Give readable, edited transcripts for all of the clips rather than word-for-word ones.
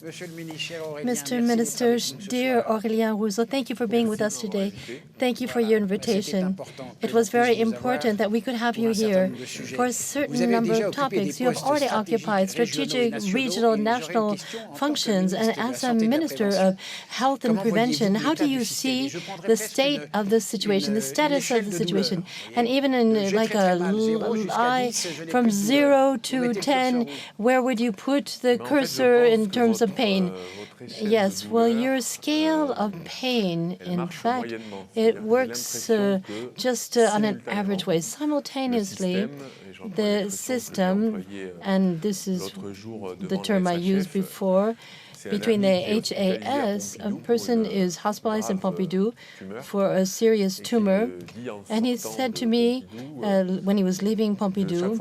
Mr. Minister, dear Aurélien ROUSSEAU, thank you for being with us today. Thank you for your invitation. It was very important that we could have you here for a certain number of topics. You have already occupied strategic, regional, national functions, and as a Minister of Health and Prevention, how do you see the state of the situation, the status of the situation? And even in like from 0 to 10, where would you put the cursor in terms of pain? Yes, well, your scale of pain, in fact, it works just on an average way. Simultaneously, the system, and this is the term I used before, between the HAS, a person is hospitalized in Pompidou for a serious tumor, and he said to me when he was leaving Pompidou,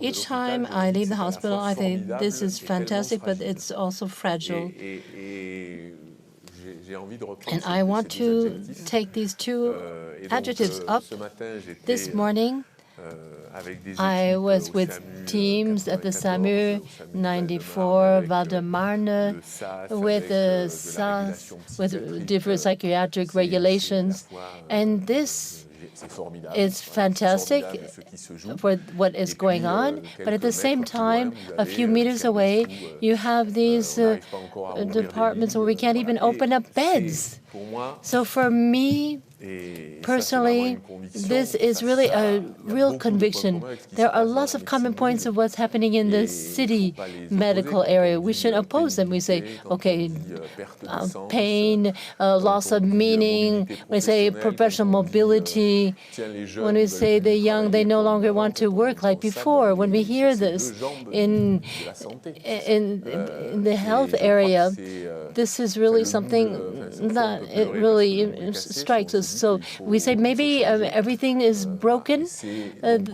each time I leave the hospital, I think this is fantastic, but it's also fragile. And I want to take these two adjectives up. This morning, I was with teams at the SAMU 94, Val-de-Marne, with different psychiatric regulations. And this is fantastic for what is going on, but at the same time, a few meters away, you have these departments where we can't even open up beds. So for me, personally, this is really a real conviction. There are lots of common points of what's happening in the city medical area. We should oppose them. We say, okay, pain, loss of meaning. We say professional mobility. When we say the young, they no longer want to work like before. When we hear this in the health area, this is really something that it really strikes us. So we say maybe everything is broken. And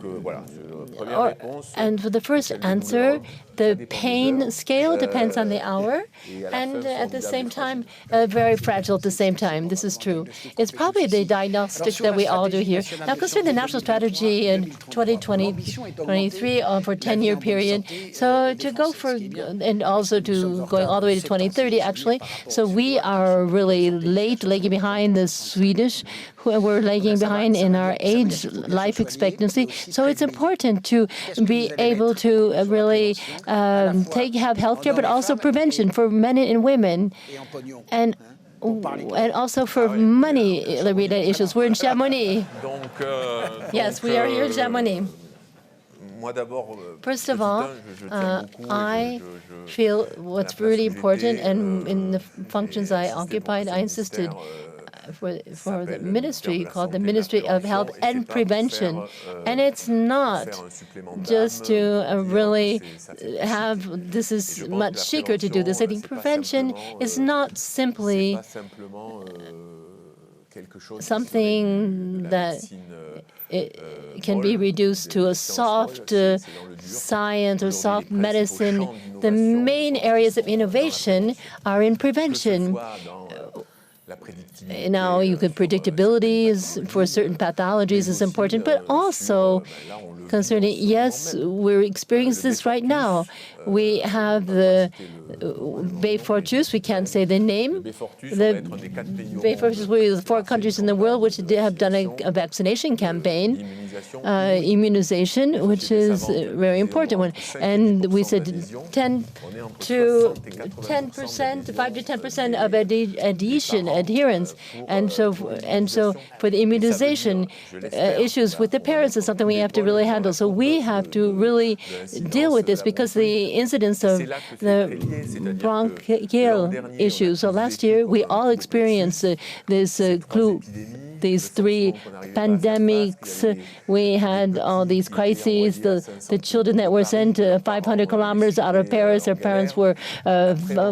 for the first answer, the pain scale depends on the hour, and at the same time, very fragile at the same time. This is true. It's probably the diagnostic that we all do here. Now, concerning the national strategy in 2023 for a 10-year period, so to go for, and also to going all the way to 2030, actually. So we are really late, lagging behind the Swedish, who we're lagging behind in our age, life expectancy. So it's important to be able to really have healthcare, but also prevention for men and women, and also for money-related issues. We're in Chamonix. Yes, we are here in Chamonix. First of all, I feel what's really important, and in the functions I occupied, I insisted for the ministry called the Ministry of Health and Prevention. And it's not just to really have, this is much chicer to do this. I think prevention is not simply something that it can be reduced to a soft science or soft medicine. The main areas of innovation are in prevention. Now, you could predictability for certain pathologies is important, but also concerning, yes, we're experiencing this right now. We have the Beyfortus, we can't say the name. The Beyfortus, we're the 4 countries in the world which have done a vaccination campaign, immunization, which is a very important one. And we said 5 to 10% of adherence. And so for the immunization issues with the parents is something we have to really handle. So we have to really deal with this because the incidence of the bronchial issues. So last year, we all experienced these 3 pandemics. We had all these crises, the children that were sent 500 kilometers out of Paris, their parents were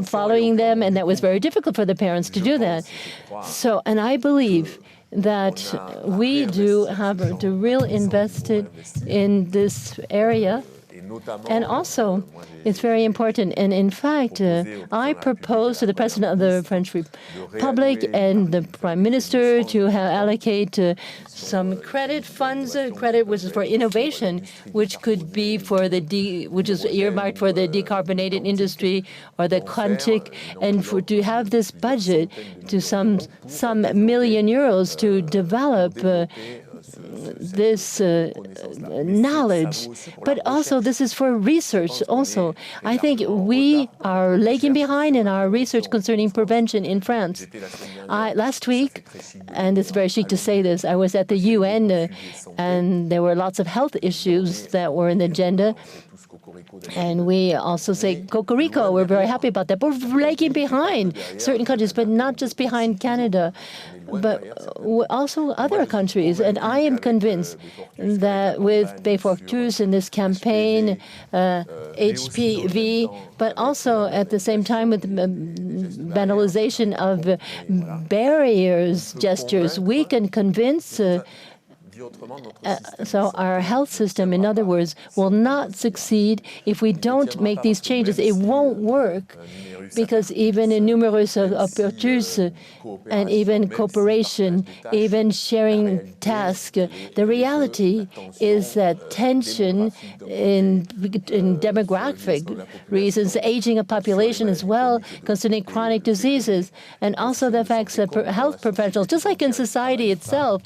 following them, and that was very difficult for the parents to do that. So, and I believe that we do have to really invest in this area. And also, it's very important. And in fact, I proposed to the President of the French Republic and the Prime Minister to allocate some credit funds, credit which is for innovation, which could be for which is earmarked for the decarbonated industry or the quantic, and to have this budget to some million euros to develop this knowledge. But also this is for research also. I think we are lagging behind in our research concerning prevention in France. Last week, and it's very chic to say this, I was at the UN and there were lots of health issues that were in the agenda. And we also say Cocorico, we're very happy about that. But we're lagging behind certain countries, but not just behind Canada, but also other countries. And I am convinced that with Béfortus in this campaign, HPV, but also at the same time with banalization of barriers gestures, we can convince so our health system, in other words, will not succeed if we don't make these changes. It won't work because even in numerous apertures and even cooperation, even sharing tasks, the reality is that tension in demographic reasons, aging of population as well, concerning chronic diseases, and also the facts that health professionals, just like in society itself,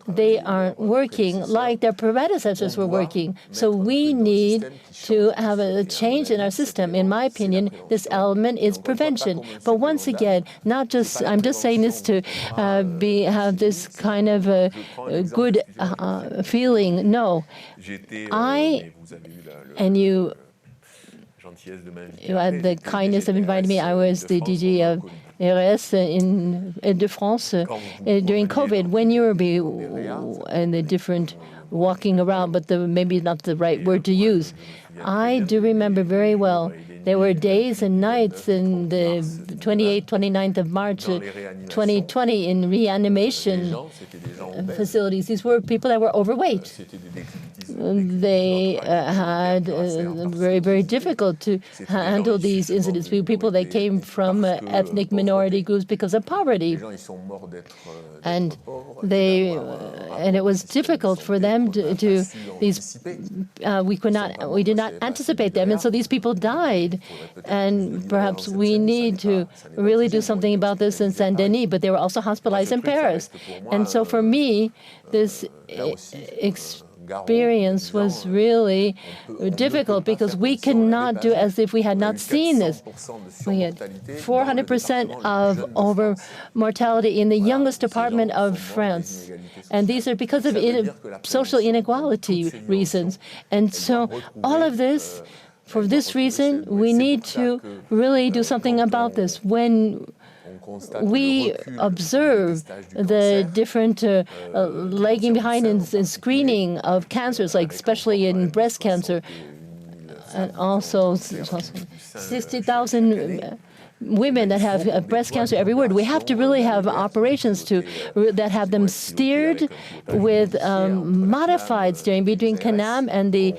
they aren't working like their predecessors were working. So we need to have a change in our system. In my opinion, this element is prevention. But once again, I'm just saying this to have this kind of a good feeling. No, and you had the kindness of inviting me. I was the DG of RS in France during COVID, when you were and the different walking around, but maybe not the right word to use. I do remember very well. There were days and nights in the 28th, 29th of March 2020 in reanimation facilities. These were people that were overweight. They had very, very difficult to handle these incidents. People that came from ethnic minority groups because of poverty. And it was difficult for them we did not anticipate them, and so these people died. And perhaps we need to really do something about this in Saint-Denis, but they were also hospitalized in Paris. And so for me, this experience was really difficult because we cannot do as if we had not seen this. We had 400% of over mortality in the youngest department of France. And these are because of social inequality reasons. And so all of this, for this reason, we need to really do something about this. When we observe the different lagging behind in screening of cancers, like especially in breast cancer, and also 60,000 women that have breast cancer every year. We have to really have operations that have them steered with modified steering between CANAM and the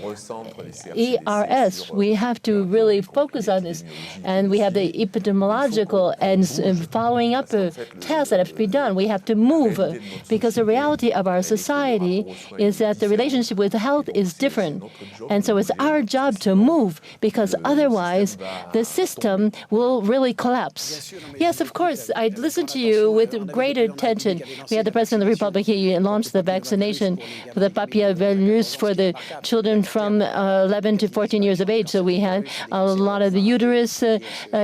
ERS. We have to really focus on this. And we have the epidemiological and following up tests that have to be done. We have to move because the reality of our society is that the relationship with health is different. And so it's our job to move because otherwise the system will really collapse. Yes, of course. I listened to you with great attention. We had the President of the Republic. He launched the vaccination for the papillomavirus for the children from 11 to 14 years of age. So we had a lot of the uterus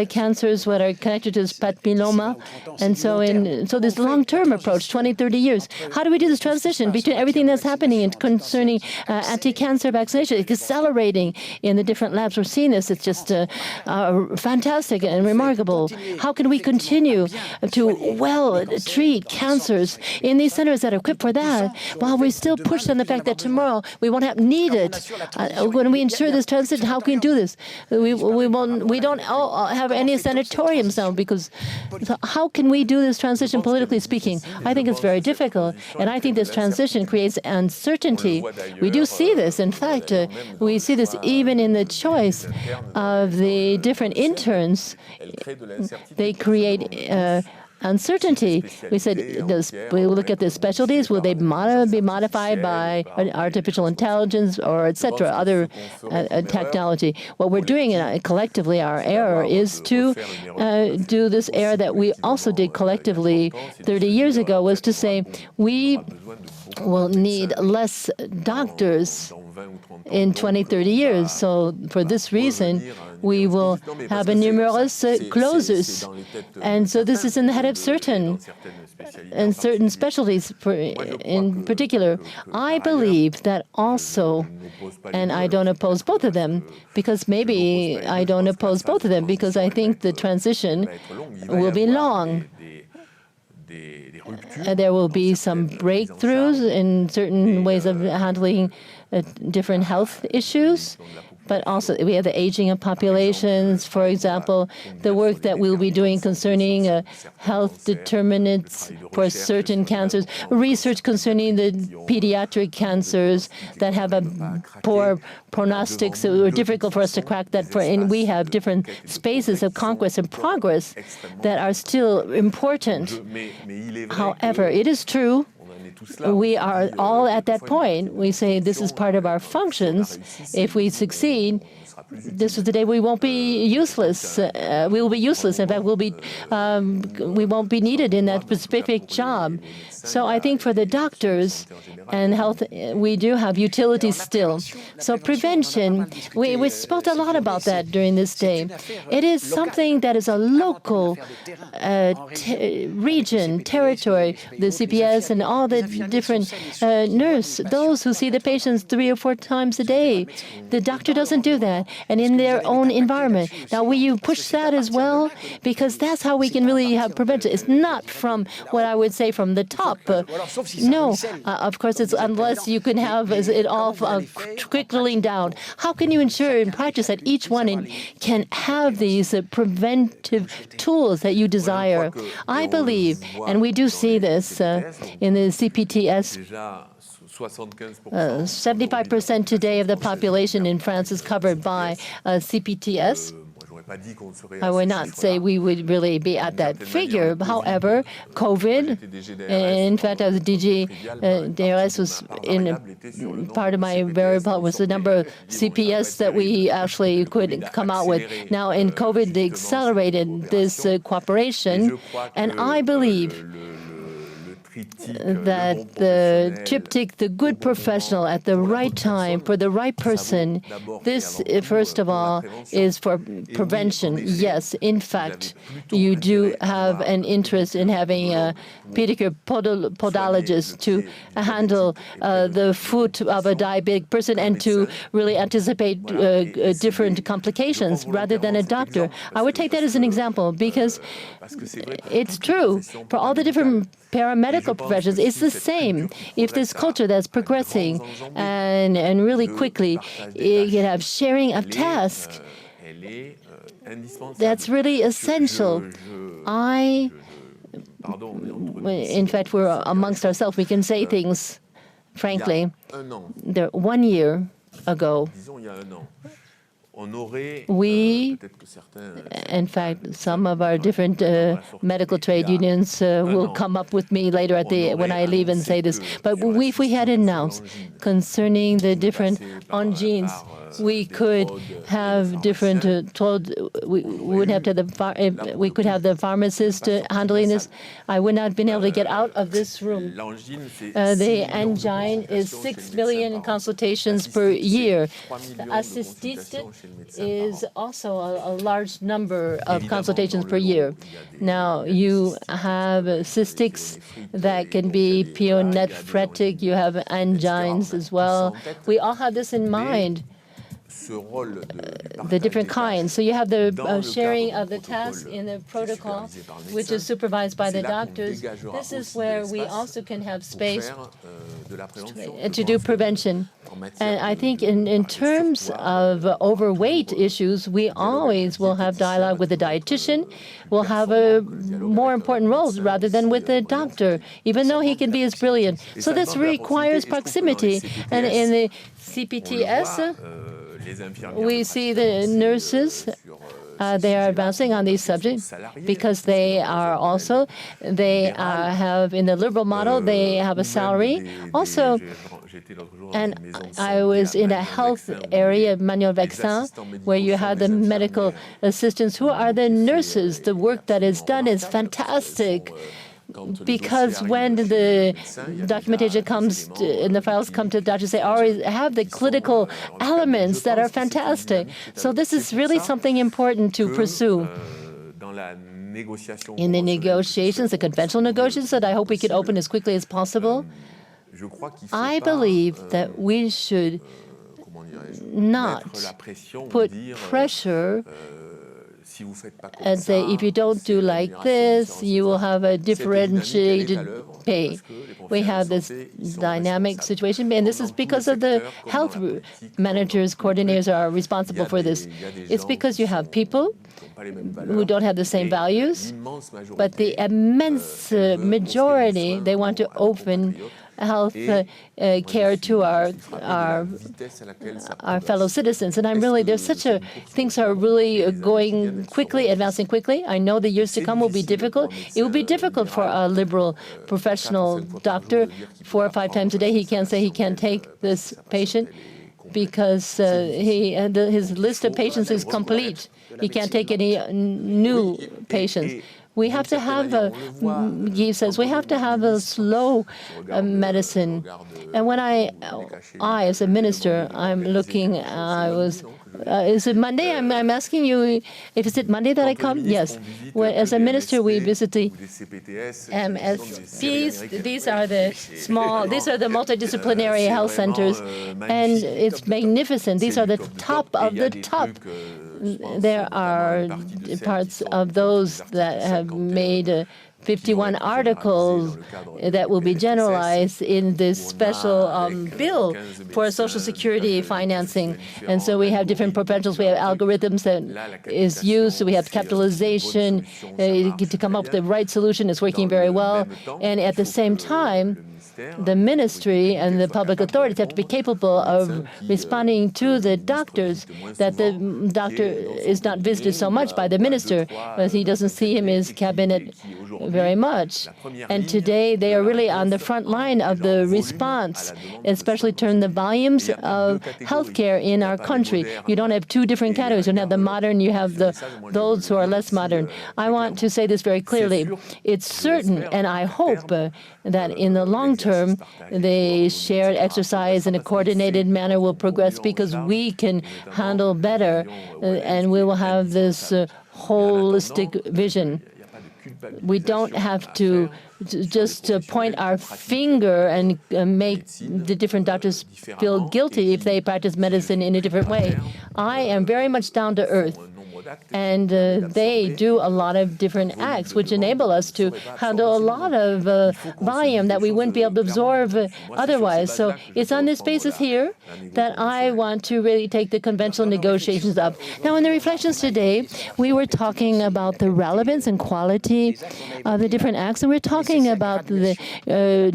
cancers that are connected to this papilloma. And so this long-term approach, 20, 30 years. How do we do this transition between everything that's happening and concerning anti-cancer vaccination, accelerating in the different labs were seeing this. It's just fantastic and remarkable. How can we continue to treat cancers in these centers that are equipped for that, while we still push on the fact that tomorrow we won't need it? When we ensure this transition, how can we do this? We don't have any sanatoriums now, because how can we do this transition politically speaking? I think it's very difficult, and I think this transition creates uncertainty. We do see this. In fact, we see this even in the choice of the different interns. They create uncertainty. We said, we look at the specialties. Will they be modified by artificial intelligence or etc., other technology? What we're doing collectively, our error, is to do this error that we also did collectively 30 years ago, was to say we will need less doctors in 20, 30 years. So for this reason, we will have a numerous clausus. And so this is in the head of certain specialties in particular. I believe that also, and I don't oppose both of them, because maybe I don't oppose both of them, because I think the transition will be long. There will be some breakthroughs in certain ways of handling different health issues, but also we have the aging of populations. For example, the work that we'll be doing concerning health determinants for certain cancers, research concerning the pediatric cancers that have a poor prognostics, so it's difficult for us to crack that. And we have different spaces of conquest and progress that are still important. However, it is true, we are all at that point. We say this is part of our functions. If we succeed, this is the day we won't be useless. We will be useless. In fact, we won't be needed in that specific job. So I think for the doctors and health, we do have utility still. So prevention, we spoke a lot about that during this day. It is something that is a local region, territory, the CPS and all the different nurses, those who see the patients 3 or 4 times a day. The doctor doesn't do that, and in their own environment. Now, will you push that as well? Because that's how we can really have prevention. It's not from what I would say from the top. No, of course, it's unless you can have it all trickling down. How can you ensure in practice that each one can have these preventive tools that you desire? I believe, and we do see this in the CPTS, 75% today of the population in France is covered by CPTS. I would not say we would really be at that figure. However, COVID, in fact, as DG DRS was in part of my very part was the number of CPS that we actually could come out with. Now, in COVID, they accelerated this cooperation, and I believe that the triptych, the good professional at the right time for the right person, this, first of all, is for prevention. Yes, in fact, you do have an interest in having a pedicure podologist to handle the foot of a diabetic person and to really anticipate different complications rather than a doctor. I would take that as an example because it's true. For all the different paramedical professions, it's the same. If this culture that's progressing and really quickly, you can have sharing of tasks. That's really essential. In fact, we're amongst ourselves. We can say things frankly. 1 year ago, we, in fact, some of our different medical trade unions will come up with me later when I leave and say this. But if we had announced concerning the different genes, we could have different we would have to we could have the pharmacist handling this. I would not have been able to get out of this room. The angine is 6 million consultations per year. The assisted is also a large number of consultations per year. Now, you have cystics that can be pyonephretic. You have angines as well. We all have this in mind. the different kinds. So you have the sharing of the tasks in the protocol, which is supervised by the doctors. This is where we also can have space to do prevention. And I think in terms of overweight issues, we always will have dialogue with the dietitian, will have a more important role rather than with the doctor, even though he can be as brilliant. So this requires proximity. And in the CPTS, we see the nurses, they are advancing on these subjects because they are also, they have, in the liberal model, they have a salary. Also, and I was in a health area, Manuel Vexin, where you have the medical assistants who are the nurses. The work that is done is fantastic. Because when the documentation comes and the files come to the doctors, they already have the clinical elements that are fantastic. So this is really something important to pursue. In the negotiations, the conventional negotiations that I hope we could open as quickly as possible, I believe that we should not put pressure and say, if you don't do like this, you will have a differentiated pay. We have this dynamic situation, and this is because of the health managers, coordinators are responsible for this. It's because you have people who don't have the same values, but the immense majority, they want to open health care to our fellow citizens. And I'm really, there's such a, things are really going quickly, advancing quickly. I know the years to come will be difficult. It will be difficult for a liberal professional doctor 4 or 5 times a day. He can't say he can't take this patient because his list of patients is complete. He can't take any new patients. We have to have, Guy says, we have to have a slow medicine. And when I as a minister, I'm looking, is it Monday? I'm asking you, if is it Monday that I come? Yes. Well, as a minister, we visit the MSPs. These are the small, these are the multidisciplinary health centers, and it's magnificent. These are the top of the top. There are parts of those that have made 51 articles that will be generalized in this special bill for Social Security financing. And so we have different proposals. We have algorithms that is used. So we have capitalization to come up with the right solution. It's working very well. And at the same time, the ministry and the public authorities have to be capable of responding to the doctors, that the doctor is not visited so much by the minister, because he doesn't see him in his cabinet very much. And today they are really on the front line of the response, especially turn the volumes of healthcare in our country. You don't have 2 different categories. You don't have the modern, you have those who are less modern. I want to say this very clearly. It's certain, and I hope that in the long term, the shared exercise in a coordinated manner will progress, because we can handle better and we will have this holistic vision. We don't have to just point our finger and make the different doctors feel guilty if they practice medicine in a different way. I am very much down to earth. And they do a lot of different acts, which enable us to handle a lot of volume that we wouldn't be able to absorb otherwise. So it's on this basis here that I want to really take the conventional negotiations up. Now, in the reflections today, we were talking about the relevance and quality of the different acts, and we're talking about the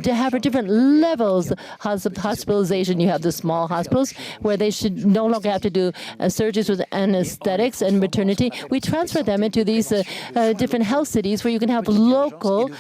to have different levels of hospitalization. You have the small hospitals where they should no longer have to do surgeries with anesthetics and maternity. We transfer them into these different health cities where you can have local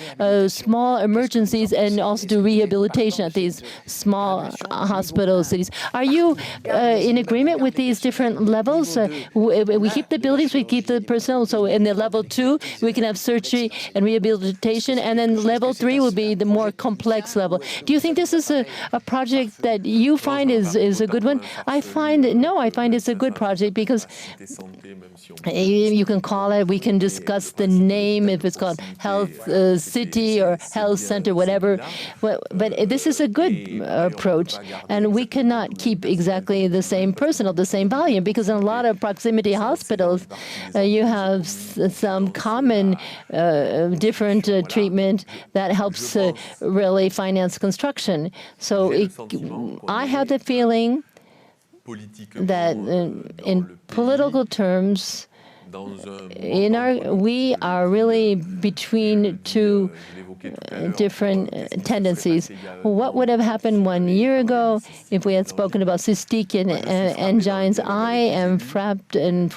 small emergencies and also do rehabilitation at these small hospital cities. Are you in agreement with these different levels? We keep the buildings, we keep the personnel. So in the level 2, we can have surgery and rehabilitation, and then level 3 will be the more complex level. Do you think this is a project that you find is a good one? I find it's a good project because You can call it, we can discuss the name, if it's called Health City or Health Center, whatever. But this is a good approach, and we cannot keep exactly the same personnel, the same volume, because in a lot of proximity hospitals, you have some common different treatment that helps really finance construction. So I have the feeling that in political terms, we are really between two different tendencies. What would have happened 1 year ago if we had spoken about cystic angines? I am frapped and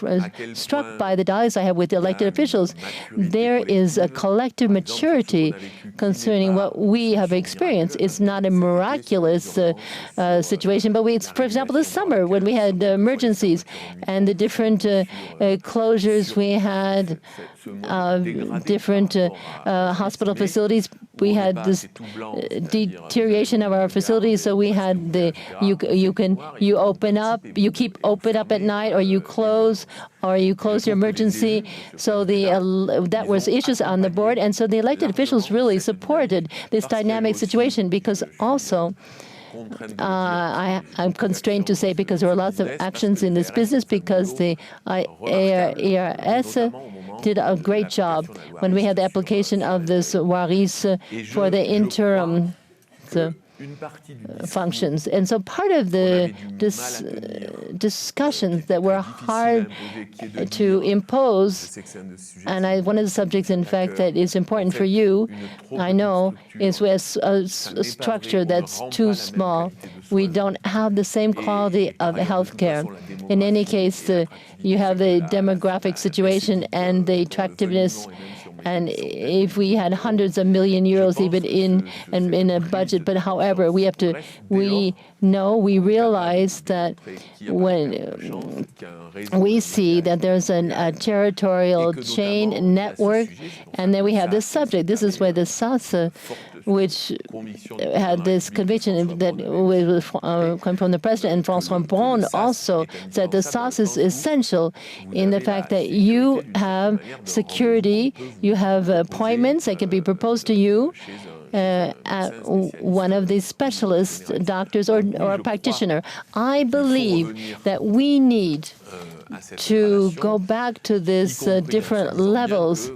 struck by the dialogues I have with the elected officials. There is a collective maturity concerning what we have experienced. It's not a miraculous situation, but for example, this summer when we had emergencies and the different closures we had, different hospital facilities. We had this deterioration of our facilities, so we had you open up, you keep open up at night, or you close your emergency. So that was issues on the board, and so the elected officials really supported this dynamic situation, because also I'm constrained to say, because there were lots of actions in this business, because the ERS did a great job when we had the application of this WARIS for the interim functions. And so part of the discussions that were hard to impose, and one of the subjects, in fact, that is important for you, I know, is with a structure that's too small. We don't have the same quality of healthcare. In any case, you have the demographic situation and the attractiveness. And if we had hundreds of millions euros even in a budget, but however, we realize that when we see that there's a territorial chain network, and then we have this subject. This is where the SAS, which had this conviction that come from the president, and François Braun also said the SAS is essential in the fact that you have security, you have appointments that can be proposed to you at one of these specialist doctors or a practitioner. I believe that we need to go back to these different levels.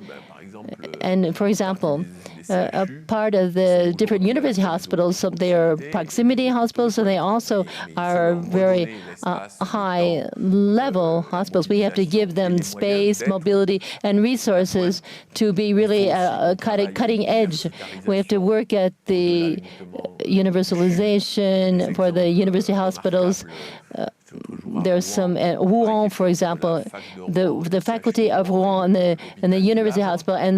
And for example, a part of the different university hospitals, so they are proximity hospitals, so they also are very high-level hospitals. We have to give them space, mobility, and resources to be really cutting edge. We have to work at the universalization for the university hospitals. There's some Rouen, for example, the faculty of Rouen and the university hospital, and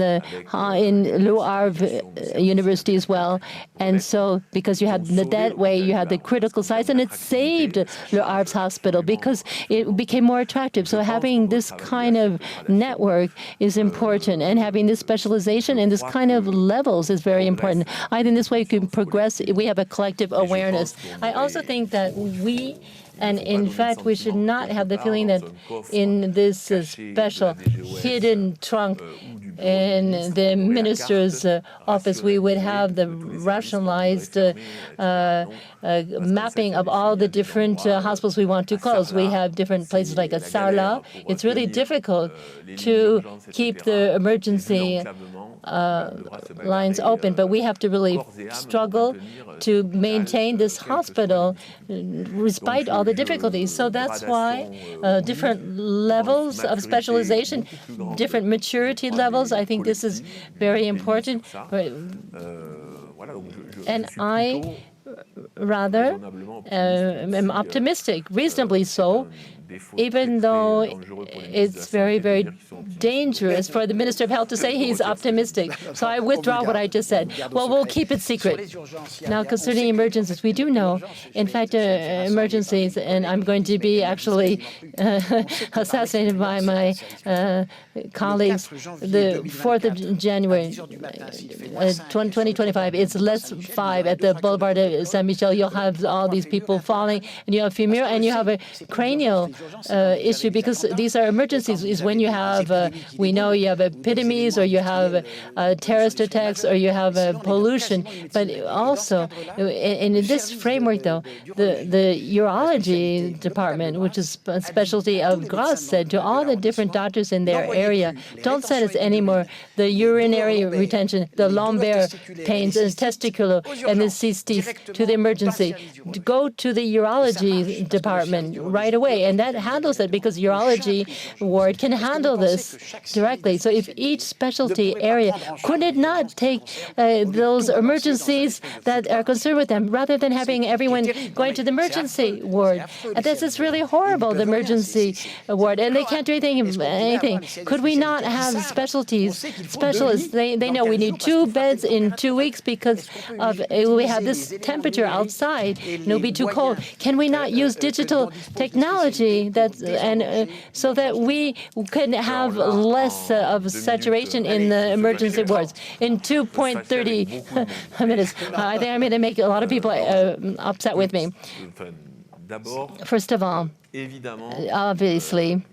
in Le Havre University as well. And so, because you had that way, you had the critical sites, and it saved Le Havre's hospital because it became more attractive. So having this kind of network is important, and having this specialization and this kind of levels is very important. I think this way we can progress. We have a collective awareness. I also think that and in fact, we should not have the feeling that in this special hidden trunk in the minister's office, we would have the rationalized mapping of all the different hospitals we want to close. We have different places like a Sarlat. It's really difficult to keep the emergency lines open, but we have to really struggle to maintain this hospital despite all the difficulties. So that's why different levels of specialization, different maturity levels, I think this is very important. And I rather am optimistic, reasonably so, even though it's very, very dangerous for the Minister of Health to say he's optimistic. So I withdraw what I just said. Well, we'll keep it secret. Now, concerning emergencies, we do know, in fact, emergencies, and I'm going to be actually assassinated by my colleagues, the 4th of January, 2025, it's less 5 at the Boulevard of Saint-Michel. You'll have all these people falling, and you have femur, and you have a cranial issue, because these are emergencies, is when you have, we know you have epidemics, or you have terrorist attacks, or you have pollution. But also, in this framework, though, the urology department, which is a specialty of Grasse, said to all the different doctors in their area, don't send us anymore the urinary retention, the lumbar pains, and testicular, and the cystis to the emergency. Go to the urology department right away, and that handles it, because urology ward can handle this directly. So if each specialty area, could it not take those emergencies that are concerned with them, rather than having everyone going to the emergency ward? And this is really horrible, the emergency ward, and they can't do anything. Could we not have specialists? They know we need 2 beds in 2 weeks because of we have this temperature outside, and it'll be too cold. Can we not use digital technology so that we can have less of saturation in the emergency wards? In 2.30 minutes, I think I'm going to make a lot of people upset with me. First of all, obviously,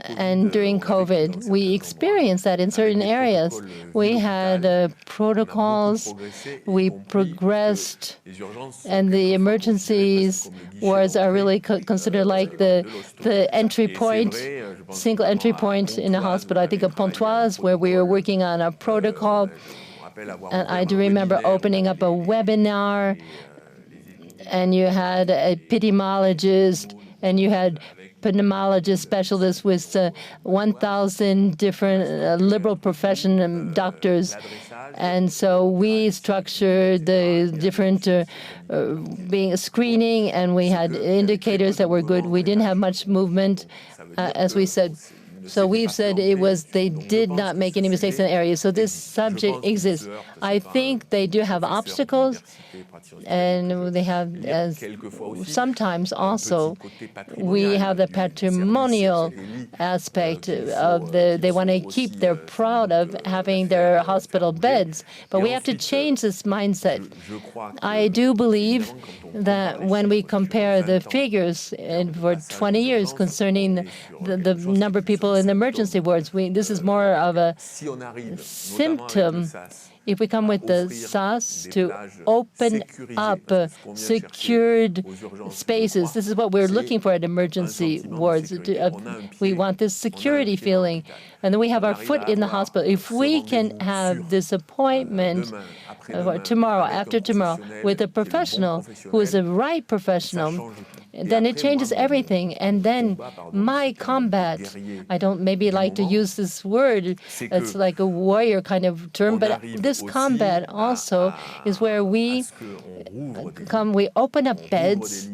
and during COVID, we experienced that in certain areas. We had protocols, we progressed, and the emergencies wards are really considered like the entry point, single entry point in a hospital. I think of Pontoise, where we were working on a protocol, and I do remember opening up a webinar, and you had epidemiologists, and you had pneumologist specialists with 1,000 different liberal profession doctors. And so we structured the different being screening, and we had indicators that were good. We didn't have much movement, as we said. So we've said they did not make any mistakes in the area. So this subject exists. I think they do have obstacles, and they have, sometimes also, we have the patrimonial aspect of they want to keep, they're proud of having their hospital beds, but we have to change this mindset. I do believe that when we compare the figures for 20 years concerning the number of people in the emergency wards, this is more of a symptom. If we come with the SAS to open up secured spaces, this is what we're looking for at emergency wards. We want this security feeling. And then we have our foot in the hospital. If we can have this appointment tomorrow, after tomorrow, with a professional who is a right professional, then it changes everything. And then my combat, I don't maybe like to use this word, it's like a warrior kind of term, but this combat also is where we open up beds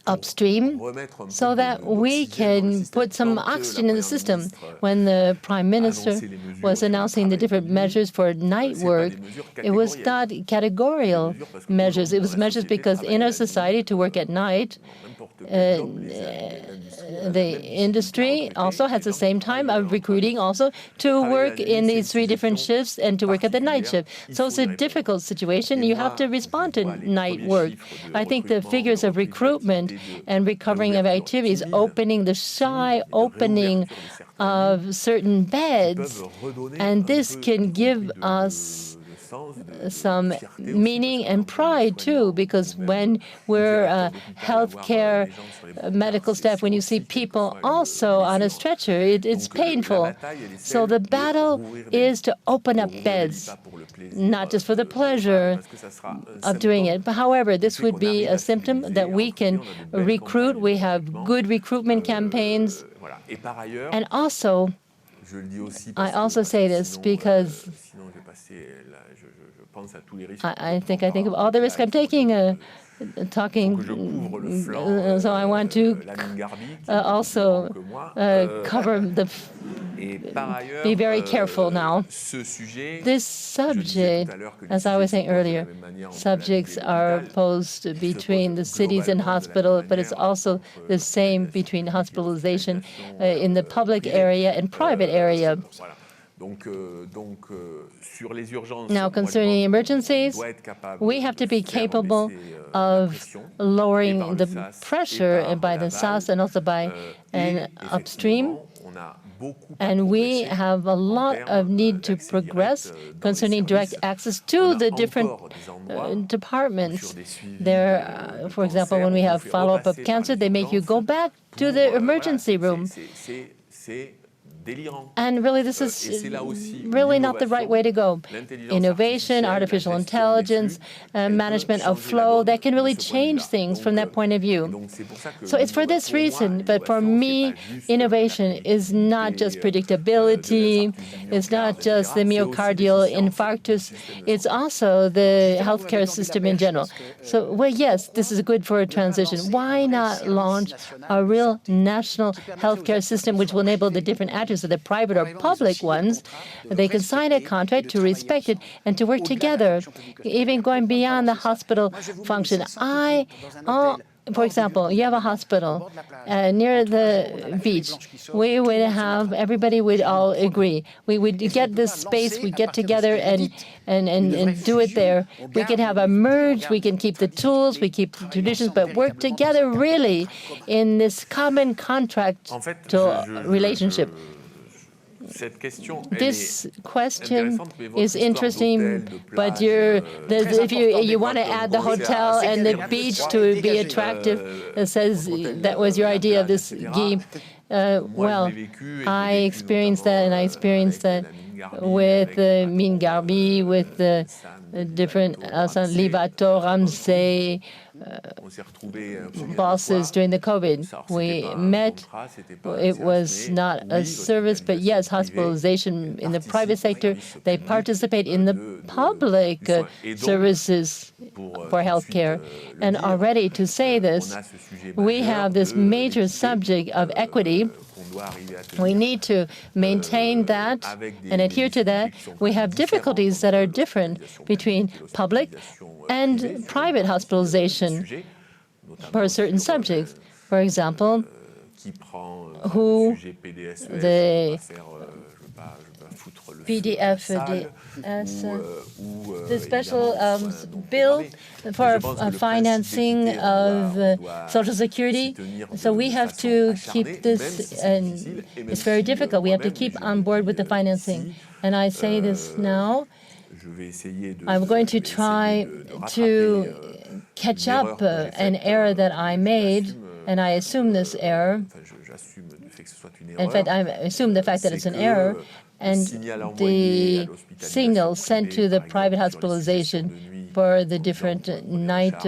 upstream so that we can put some oxygen in the system. When the Prime Minister was announcing the different measures for night work, it was not categorical measures. It was measures because in our society to work at night, the industry also has the same time of recruiting also to work in these 3 different shifts and to work at the night shift. So it's a difficult situation. You have to respond to night work. I think the figures of recruitment and recovering of activities, opening the shy opening of certain beds, and this can give us some meaning and pride too, because when we're healthcare medical staff, when you see people also on a stretcher, it's painful. So the battle is to open up beds, not just for the pleasure of doing it. But however, this would be a symptom that we can recruit. We have good recruitment campaigns. And also, I also say this because I think of all the risk I'm taking talking, so I want to also cover be very careful now. This subject, as I was saying earlier, subjects are posed between the cities and hospital, but it's also the same between hospitalization in the public area and private area. Now, concerning emergencies, we have to be capable of lowering the pressure by the south and also by an upstream. And we have a lot of need to progress concerning direct access to the different departments. There, for example, when we have follow-up of cancer, they make you go back to the emergency room. And really, this is really not the right way to go. Innovation, artificial intelligence, management of flow, that can really change things from that point of view. So it's for this reason, but for me, innovation is not just predictability, it's not just the myocardial infarctus, it's also the healthcare system in general. So, well, yes, this is good for a transition. Why not launch a real national healthcare system which will enable the different actors, the private or public ones, they can sign a contract to respect it and to work together, even going beyond the hospital function. For example, you have a hospital near the beach. We would have, everybody would all agree. We would get this space, we get together and do it there. We can have a merge, we can keep the tools, we keep the traditions, but work together really in this common contractual relationship. This question is interesting, but if you want to add the hotel and the beach to be attractive, it says that was your idea of this, Guy. Well, I experienced that, and I experienced that with Mine Garbi, with the different Libato, Ramsey bosses during the COVID. We met. It was not a service, but yes, hospitalization in the private sector. They participate in the public services for healthcare. And already to say this, we have this major subject of equity. We need to maintain that and adhere to that. We have difficulties that are different between public and private hospitalization for certain subjects. For example, who the PDFDS, the special bill for financing of Social Security. So we have to keep this, and it's very difficult. We have to keep on board with the financing. And I say this now, I'm going to try to catch up an error that I made, and I assume this error. In fact, I assume the fact that it's an error, and the signal sent to the private hospitalization for the different night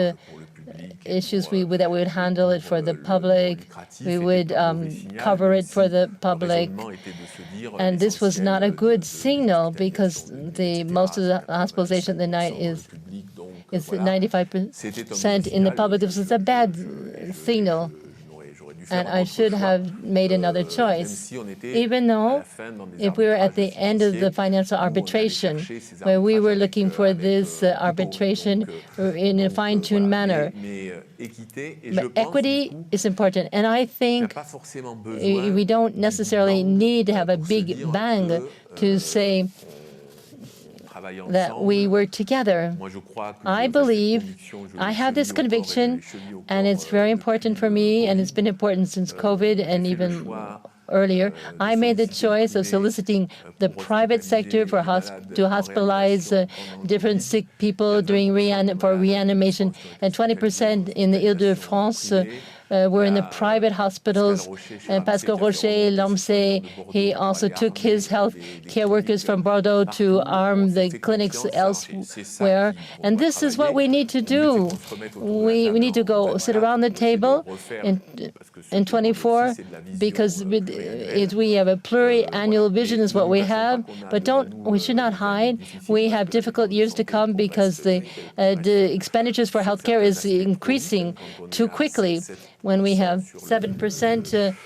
issues that we would handle it for the public, we would cover it for the public, and this was not a good signal because most of the hospitalization at the night is 95% in the public. This is a bad signal, and I should have made another choice, even though if we were at the end of the financial arbitration, where we were looking for this arbitration in a fine-tuned manner. But equity is important, and I think we don't necessarily need to have a big bang to say that we work together. I believe, I have this conviction, and it's very important for me, and it's been important since COVID and even earlier. I made the choice of soliciting the private sector to hospitalize different sick people during for reanimation, and 20% in the Île-de-France were in the private hospitals. And Pascal Rocher, Lamsey, he also took his health care workers from Bordeaux to arm the clinics elsewhere. And this is what we need to do. We need to go sit around the table in 24, because we have a pluriannual vision is what we have, but we should not hide. We have difficult years to come because the expenditures for healthcare is increasing too quickly. When we have 7%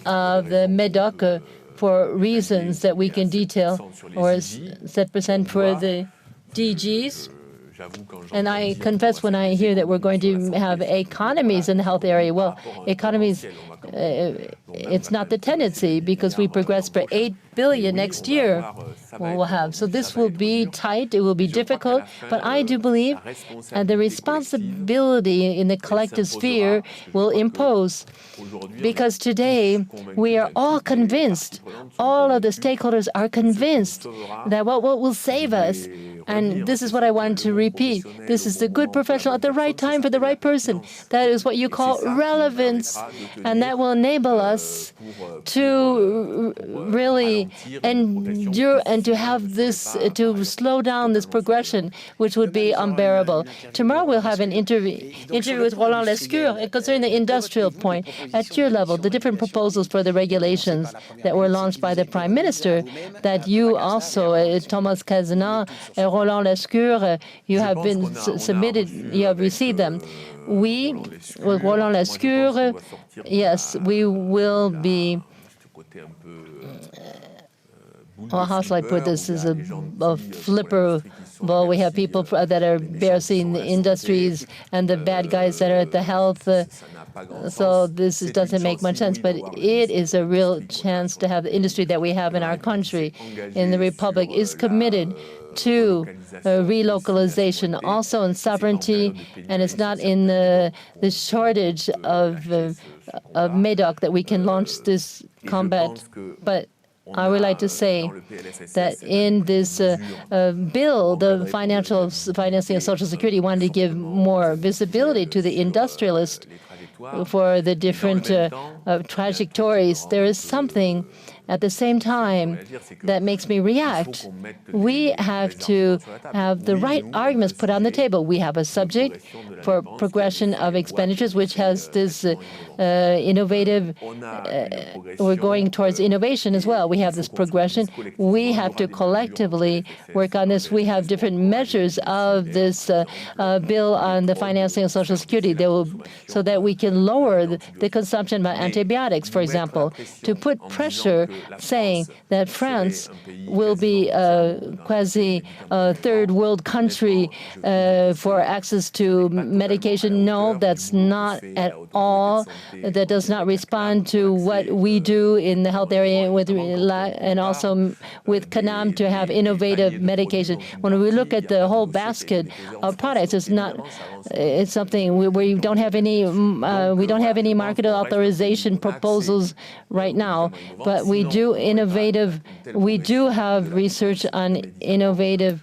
of the MEDOC for reasons that we can detail, or 7% for the DGs. And I confess when I hear that we're going to have economies in the health area, well, economies, it's not the tendency, because we progress for 8 billion next year we'll have. So this will be tight, it will be difficult, but I do believe the responsibility in the collective sphere will impose, because today we are all convinced, all of the stakeholders are convinced that what will save us. And this is what I want to repeat. This is the good professional at the right time for the right person. That is what you call relevance. And that will enable us to really endure and to have this, to slow down this progression, which would be unbearable. Tomorrow we'll have an interview with Roland Lescure concerning the industrial point. At your level, the different proposals for the regulations that were launched by the Prime Minister, that you also, Thomas Cazenat, Roland Lescure, you have been submitted, you have received them. We, with Roland Lescure, yes, we will be, well, how shall I put this, is a flipper ball. We have people that are embarrassing the industries and the bad guys that are at the health. So this doesn't make much sense, but it is a real chance to have the industry that we have in our country, in the Republic, is committed to relocalization, also in sovereignty, and it's not in the shortage of MEDOC that we can launch this combat. But I would like to say that in this bill, the financing of Social Security wanted to give more visibility to the industrialist for the different trajectories. There is something at the same time that makes me react. We have to have the right arguments put on the table. We have a subject for progression of expenditures, which has this innovative, we're going towards innovation as well. We have this progression. We have to collectively work on this. We have different measures of this bill on the financing of Social Security so that we can lower the consumption of antibiotics, for example, to put pressure saying that France will be a quasi third world country for access to medication. No, that's not at all. That does not respond to what we do in the health area with and also with CHAM to have innovative medication. When we look at the whole basket of products, it's something where you don't have any we don't have any market authorization proposals right now, but we do have research on innovative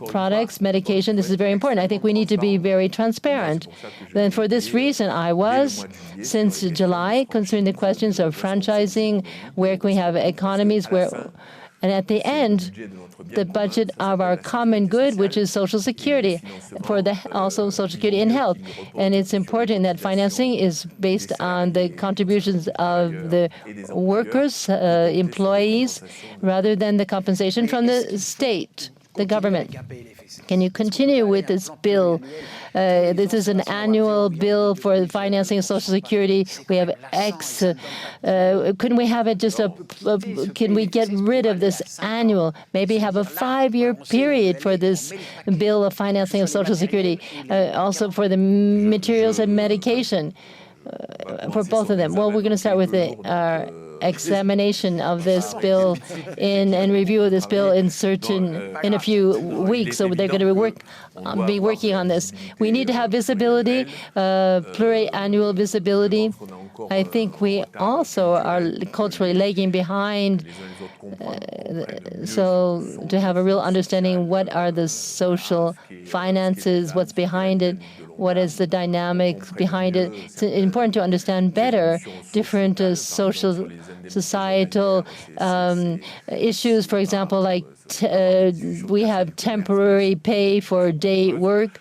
products, medication. This is very important. I think we need to be very transparent. Then for this reason, I was, since July, concerning the questions of franchising, where can we have economies, and at the end, the budget of our common good, which is Social Security, also Social Security and health. And it's important that financing is based on the contributions of the workers, employees, rather than the compensation from the state, the government. Can you continue with this bill? This is an annual bill for the financing of Social Security. We have X. Couldn't we have it just can we get rid of this annual, maybe have a 5-year period for this bill of financing of Social Security, also for the materials and medication, for both of them? Well, we're going to start with our examination of this bill and review of this bill in a few weeks. So they're going to be working on this. We need to have visibility, pluriannual visibility. I think we also are culturally lagging behind. So to have a real understanding, what are the social finances, what's behind it, what is the dynamics behind it. It's important to understand better different societal issues, for example, like we have temporary pay for day work,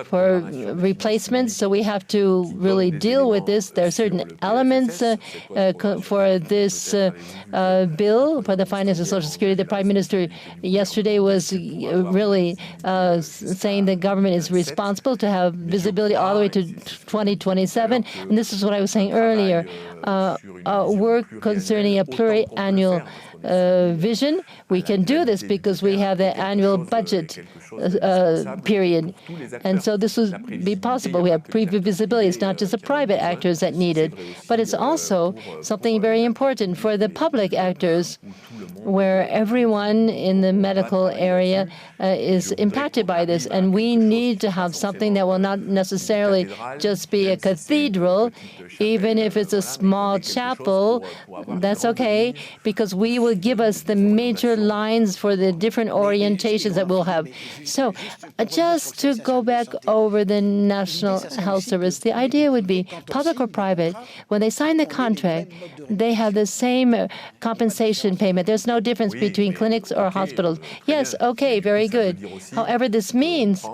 for replacements, so we have to really deal with this. There are certain elements for this bill for the finance of Social Security. The Prime Minister yesterday was really saying the government is responsible to have visibility all the way to 2027, and this is what I was saying earlier. work concerning a pluriannual vision. We can do this because we have the annual budget period. And so this would be possible. We have previsibility. It's not just the private actors that need it, but it's also something very important for the public actors, where everyone in the medical area is impacted by this. And we need to have something that will not necessarily just be a cathedral, even if it's a small chapel. That's okay, because we will give us the major lines for the different orientations that we'll have. So just to go back over the National Health Service, the idea would be public or private, when they sign the contract, they have the same compensation payment. There's no difference between clinics or hospitals. Yes, okay, very good. However, this means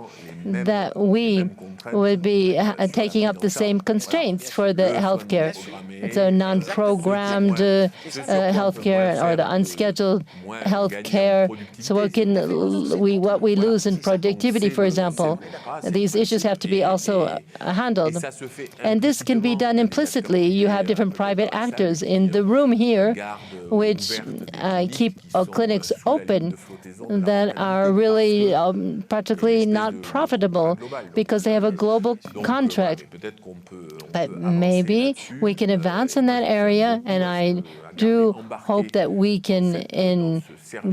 that we would be taking up the same constraints for the healthcare. It's a non-programmed healthcare or the unscheduled healthcare. So what we lose in productivity, for example, these issues have to be also handled. And this can be done implicitly. You have different private actors in the room here, which keep clinics open that are really practically not profitable because they have a global contract. But maybe we can advance in that area, and I do hope that we can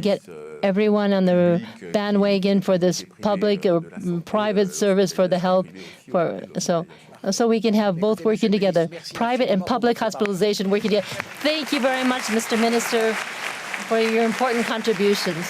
get everyone on the bandwagon for this public or private service for the health. So we can have both working together, private and public hospitalization working together. Thank you very much, Mr. Minister, for your important contributions.